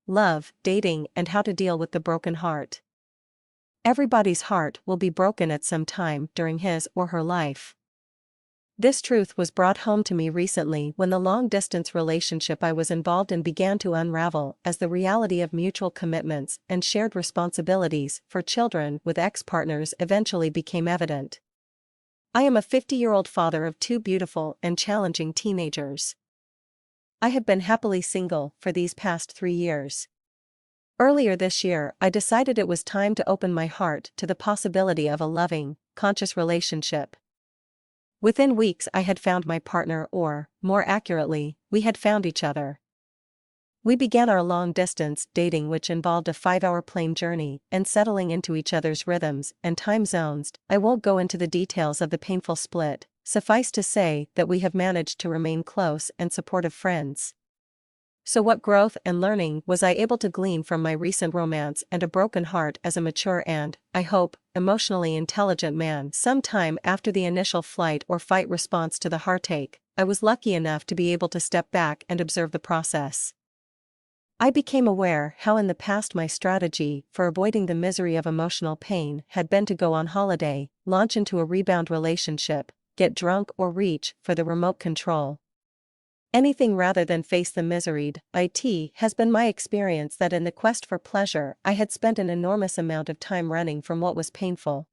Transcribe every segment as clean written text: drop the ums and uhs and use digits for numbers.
love, dating, and how to deal with the broken heart. Everybody's heart will be broken at some time during his or her life. This truth was brought home to me recently when the long-distance relationship I was involved in began to unravel as the reality of mutual commitments and shared responsibilities for children with ex-partners eventually became evident. I am a 50-year-old father of two beautiful and challenging teenagers. I have been happily single for these past 3 years. Earlier this year, I decided it was time to open my heart to the possibility of a loving, conscious relationship. Within weeks I had found my partner, or, more accurately, we had found each other. We began our long-distance dating, which involved a 5-hour plane journey and settling into each other's rhythms and time zones. I won't go into the details of the painful split, suffice to say that we have managed to remain close and supportive friends. So what growth and learning was I able to glean from my recent romance and a broken heart as a mature and, I hope, emotionally intelligent man? Sometime after the initial flight or fight response to the heartache, I was lucky enough to be able to step back and observe the process. I became aware how in the past my strategy for avoiding the misery of emotional pain had been to go on holiday, launch into a rebound relationship, get drunk, or reach for the remote control. Anything rather than face the misery. It has been my experience that in the quest for pleasure I had spent an enormous amount of time running from what was painful.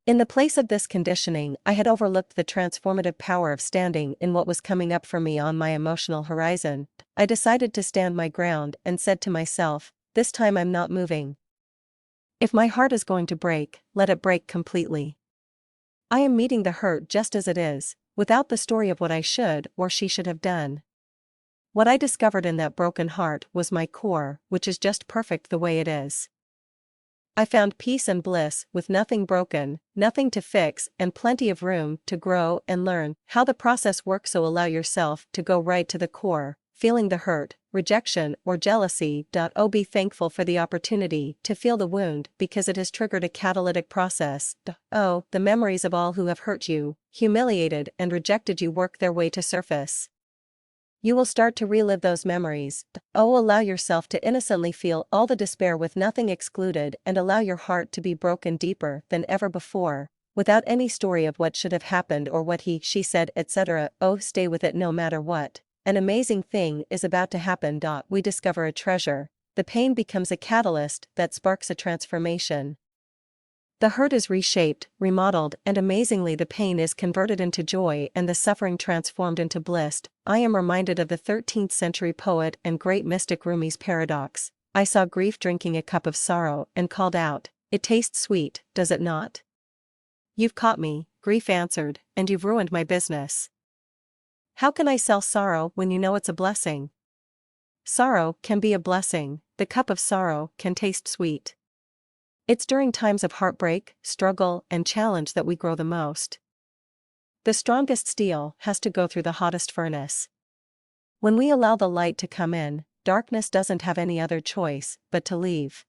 In the place of this conditioning, I had overlooked the transformative power of standing in what was coming up for me on my emotional horizon. I decided to stand my ground and said to myself, this time I'm not moving. If my heart is going to break, let it break completely. I am meeting the hurt just as it is, without the story of what I should or she should have done. What I discovered in that broken heart was my core, which is just perfect the way it is. I found peace and bliss with nothing broken, nothing to fix, and plenty of room to grow and learn how the process works. So allow yourself to go right to the core, feeling the hurt, rejection, or jealousy. Be thankful for the opportunity to feel the wound because it has triggered a catalytic process. The memories of all who have hurt you, humiliated, and rejected you work their way to surface. You will start to relive those memories. Allow yourself to innocently feel all the despair with nothing excluded, and allow your heart to be broken deeper than ever before, without any story of what should have happened or what she said, etc. Stay with it no matter what. An amazing thing is about to happen. We discover a treasure. The pain becomes a catalyst that sparks a transformation. The hurt is reshaped, remodeled, and amazingly the pain is converted into joy and the suffering transformed into bliss. I am reminded of the 13th century poet and great mystic Rumi's paradox. I saw grief drinking a cup of sorrow and called out, "It tastes sweet, does it not?" "You've caught me," grief answered, "and you've ruined my business. How can I sell sorrow when you know it's a blessing?" Sorrow can be a blessing, the cup of sorrow can taste sweet. It's during times of heartbreak, struggle, and challenge that we grow the most. The strongest steel has to go through the hottest furnace. When we allow the light to come in, darkness doesn't have any other choice but to leave.